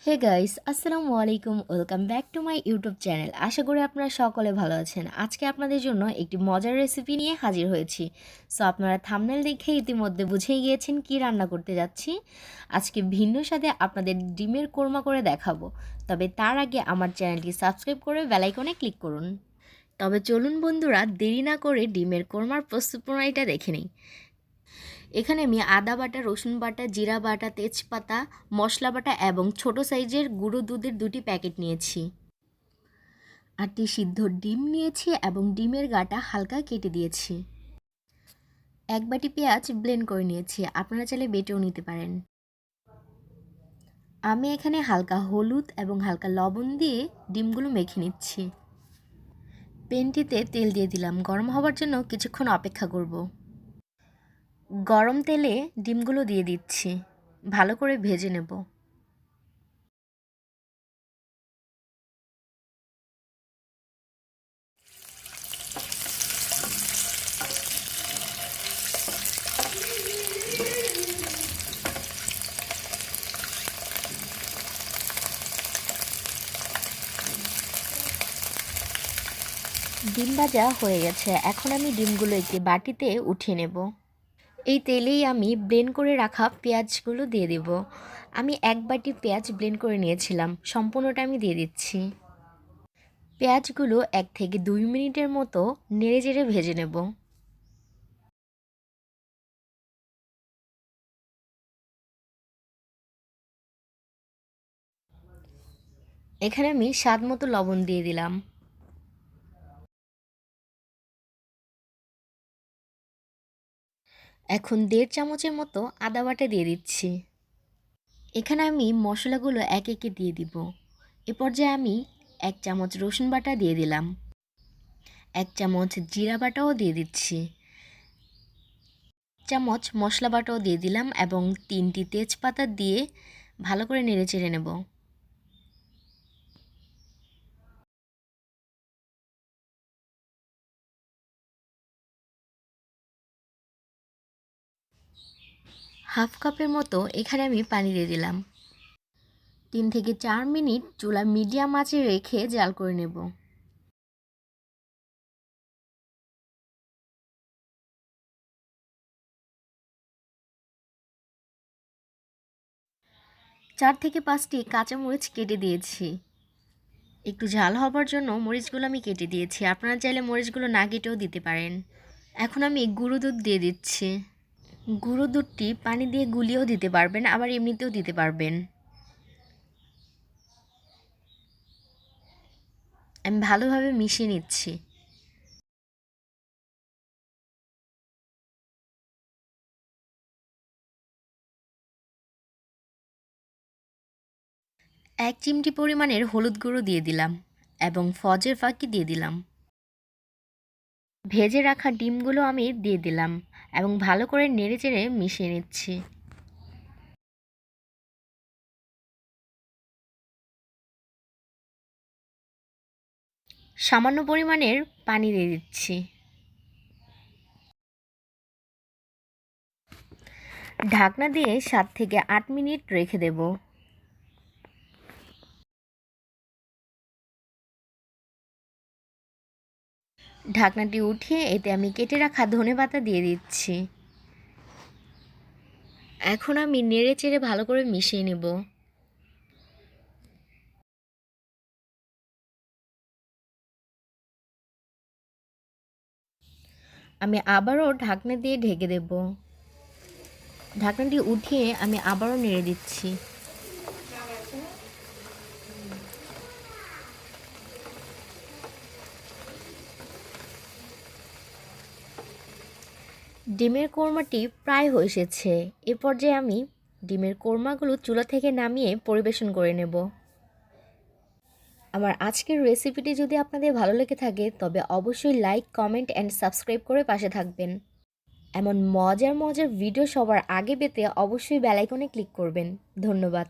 হে guys, আসসালামু আলাইকুম। Welcome back to my YouTube channel. আশা করি আপনারা সকলে ভালো আছেন। আজকে আপনাদের জন্য একটি মজার রেসিপি নিয়ে হাজির হয়েছি। সো আপনারা থাম্বনেল দেখে ইতিমধ্যে বুঝেই গিয়েছেন কি রান্না করতে যাচ্ছি। আজকে ভিন্ন স্বাদে আপনাদের ডিমের কোরমা করে দেখাবো। তবে তার আগে আমার চ্যানেলটি সাবস্ক্রাইব করে বেল আইকনে ক্লিক করুন। তবে চলুন বন্ধুরা, দেরি না করে ডিমের কোরমার প্রস্তুত প্রণালীটা দেখে নিই। এখানে আমি আদা বাটা, রসুন বাটা, জিরা বাটা, তেজপাতা, মশলা বাটা এবং ছোট সাইজের গুঁড়ো দুধের 2টি প্যাকেট নিয়েছি। 8টি সিদ্ধ ডিম নিয়েছি এবং ডিমের গাটা হালকা কেটে দিয়েছি। 1 বাটি পেঁয়াজ ব্লেন্ড করে নিয়েছি, আপনারা চাইলে বেটেও নিতে পারেন। আমি এখানে হালকা হলুদ এবং হালকা লবণ দিয়ে ডিমগুলো মেখে নিচ্ছি। প্যানটিতে তেল দিয়ে দিলাম, গরম হওয়ার জন্য কিছুক্ষণ অপেক্ষা করব। গরম তেলে ডিমগুলো দিয়ে দিচ্ছি, ভালো করে ভেজে নেব। ডিম ভাজা হয়ে গেছে, এখন আমি ডিমগুলো একটি বাটিতে উঠিয়ে নেব। এই তেলেই আমি ব্লেন্ড করে রাখা পেঁয়াজগুলো দিয়ে দেব। আমি 1 বাটি পেঁয়াজ ব্লেন্ড করে নিয়েছিলাম, সম্পূর্ণটা আমি দিয়ে দিচ্ছি। পেঁয়াজগুলো 1 থেকে 2 মিনিটের মতো নেড়েচেড়ে ভেজে নেব। এখানে আমি স্বাদ মতো লবণ দিয়ে দিলাম। এখন 1.5 চামচের মতো আদা বাটা দিয়ে দিচ্ছি। এখানে আমি মশলাগুলো এক একে দিয়ে দিব। এ পর্যায়ে আমি 1 চামচ রসুন বাটা দিয়ে দিলাম। 1 চামচ জিরা বাটাও দিয়ে দিচ্ছি। চামচ মশলা বাটাও দিয়ে দিলাম এবং 3টি তেজপাতা দিয়ে ভালো করে নেড়েচেড়ে নেব। হাফ কাপের মতো এখানে আমি পানি দিয়ে দিলাম। 3 থেকে 4 মিনিট চুলা মিডিয়াম আঁচে রেখে জাল করে নেব। চার থেকে 5টি কাঁচামরিচ কেটে দিয়েছি। একটু ঝাল হবার জন্য মরিচগুলো আমি কেটে দিয়েছি, আপনারা চাইলে মরিচগুলো না কেটেও দিতে পারেন। এখন আমি গুঁড়ো দুধ দিয়ে দিচ্ছি। গুঁড়ো দুধটি পানি দিয়ে গুলিয়েও দিতে পারবেন, আবার এমনিতেও দিতে পারবেন। আমি ভালোভাবে মিশিয়ে নিচ্ছি। এক চিমটি পরিমাণের হলুদ গুঁড়ো দিয়ে দিলাম এবং ফজের ফাঁকি দিয়ে দিলাম। ভেজে রাখা ডিমগুলো আমি দিয়ে দিলাম এবং ভালো করে নেড়েচেড়ে মিশিয়ে নিচ্ছি। সামান্য পরিমাণের পানি দিয়ে দিচ্ছি। ঢাকনা দিয়ে 7 থেকে 8 মিনিট রেখে দেব। ঢাকনাটি উঠিয়ে এতে আমি কেটে রাখা ধনেপাতা দিয়ে দিচ্ছি। এখন আমি নেড়েচেড়ে ভালো করে মিশিয়ে নেব। আমি আবারও ঢাকনা দিয়ে ঢেকে দেব। ঢাকনাটি উঠিয়ে আমি আবারও নেড়ে দিচ্ছি। ডিমের কোরমাটি প্রায় হয়ে এসেছে। এ পর্যায়ে আমি ডিমের কোরমাগুলো চুলা থেকে নামিয়ে পরিবেশন করে নেব। আমার আজকের রেসিপিটি যদি আপনাদের ভালো লেগে থাকে তবে অবশ্যই লাইক, কমেন্ট অ্যান্ড সাবস্ক্রাইব করে পাশে থাকবেন। এমন মজার মজার ভিডিও সবার আগে পেতে অবশ্যই বেল আইকনে ক্লিক করবেন। ধন্যবাদ।